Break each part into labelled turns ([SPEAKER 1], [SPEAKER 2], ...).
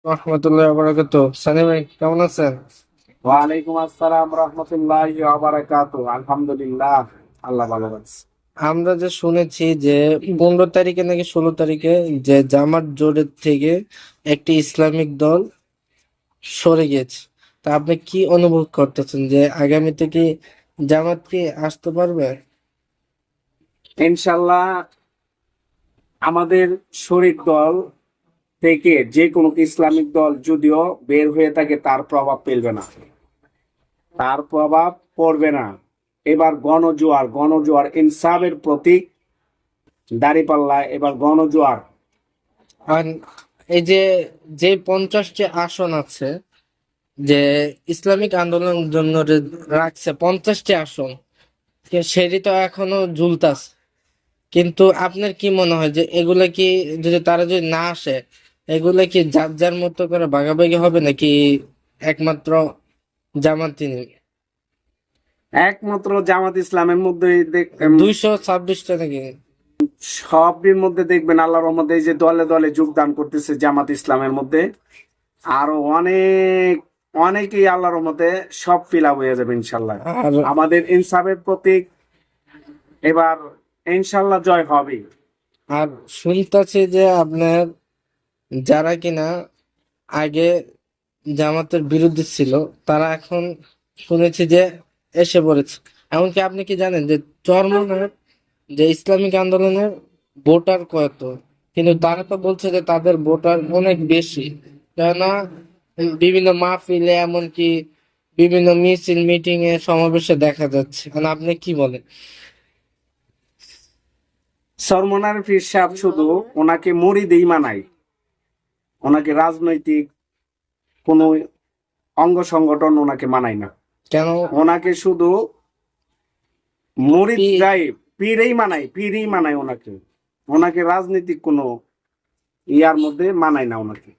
[SPEAKER 1] রহমতুল্লাহ বারাকাতু। সানি ভাই কেমন আছেন?
[SPEAKER 2] ওয়ালাইকুম আসসালাম রহমতুল্লাহি ওয়া বারাকাতুহু। আলহামদুলিল্লাহ, আল্লাহ ভালো আছে।
[SPEAKER 1] আমরা যে শুনেছি যে 15 তারিখে নাকি 16 তারিখে যে জামাত জোটের থেকে একটি ইসলামিক দল সরে গেছে। তা আপনি কি অনুভব করতেছেন যে আগামীতে কি জামাত কি আসতে পারবে?
[SPEAKER 2] ইনশাল্লাহ আমাদের শরিক দল থেকে যে কোনো ইসলামিক দল যদিও বের হয়ে থাকে তার প্রভাব ফেলবে না, তার প্রভাব পড়বে না। এবার গণজোয়ার ইনসাফের প্রতীক দাঁড়িপাল্লা, এবার গণজোয়ার।
[SPEAKER 1] আর এই যে যে 50টি আসন আছে, যে ইসলামিক আন্দোলনের জন্য রাখছে 50টি আসন, সেটি তো এখনো ঝুলতাছে। কিন্তু আপনার কি মনে হয় যে এগুলা কি, যদি তারা যদি না আসে, এগুলা কি যার যার মতো করে ভাগাভাগি হবে নাকি একমাত্র জামাতি নেবে?
[SPEAKER 2] একমাত্র জামাত ইসলামের মধ্যে
[SPEAKER 1] 226টা নাকি?
[SPEAKER 2] সবের মধ্যে দেখবেন আল্লাহর রহমতে এই যে দলে দলে যোগদান করতেছে জামাত ইসলামের মধ্যে, আরো অনেকেই আল্লাহর রহমতে সব ফিল আপ হয়ে যাবে ইনশাল্লাহ।
[SPEAKER 1] আর
[SPEAKER 2] আমাদের ইনসাফের প্রতীক এবার ইনশাল্লাহ জয় হবে।
[SPEAKER 1] আর শুনতেছি যে আপনার যারা কিনা আগে জামাতের বিরুদ্ধে ছিল, তারা এখন শুনেছি যে এসে পড়েছে। এমনকি আপনি কি জানেন যে চরমনার যে ইসলামিক আন্দোলনের ভোটার কত? কিন্তু তারা তো বলছে যে তাদের ভোটার অনেক বেশি, কেননা বিভিন্ন মাহফিলে এমনকি বিভিন্ন মিছিল মিটিং এ সমাবেশে দেখা যাচ্ছে। মানে আপনি কি বলেন?
[SPEAKER 2] সরমনার পীর সাহেব শুধু ওনাকে মুরিদেই মানায়, ওনাকে রাজনৈতিক কোনো অঙ্গ সংগঠন ওনাকে মানায় না।
[SPEAKER 1] কেন?
[SPEAKER 2] ওনাকে শুধু
[SPEAKER 1] পি-
[SPEAKER 2] মুরিদরাই, পীরেই মানায় ওনাকে। ওনাকে রাজনৈতিক কোনো ইয়ার মধ্যে মানায় না ওনাকে।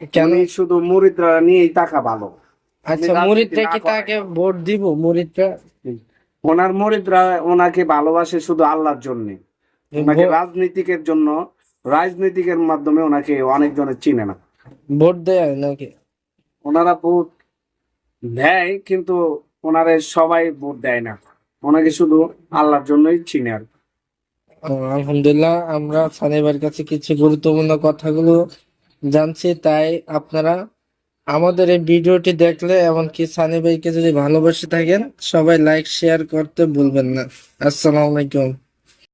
[SPEAKER 1] কেন?
[SPEAKER 2] উনি শুধু মুরিদরা নিয়েই টাকা ভালো। উনি
[SPEAKER 1] আচ্ছা,
[SPEAKER 2] রাজনীতি
[SPEAKER 1] মুরিদরা
[SPEAKER 2] না
[SPEAKER 1] কি
[SPEAKER 2] করে,
[SPEAKER 1] তাকে ভোট দিব? মুরিদরা
[SPEAKER 2] ওনার মুরিদরা ওনাকে ভালোবাসে শুধু আল্লাহর জন্য। ওনাকে
[SPEAKER 1] ভো-
[SPEAKER 2] রাজনৈতিকের মাধ্যমে ওনাকে অনেকজনে চিনে না।
[SPEAKER 1] ভোট দেয় নাকি?
[SPEAKER 2] ওনারা ভোট দেয় কিন্তু ওনারে সবাই ভোট দেয় না, ওনাকে শুধু আল্লাহর জন্যই চিনে আর কি।
[SPEAKER 1] আলহামদুলিল্লাহ, আমরা সানিবার কাছে কিছু গুরুত্বপূর্ণ কথাগুলো জানছি। তাই আপনারা আমাদের এই ভিডিওটি দেখলে, এমনকি সানি ভাইকে যদি ভালোবেসে থাকেন, সবাই লাইক শেয়ার করতে ভুলবেন না। আসসালামু আলাইকুম।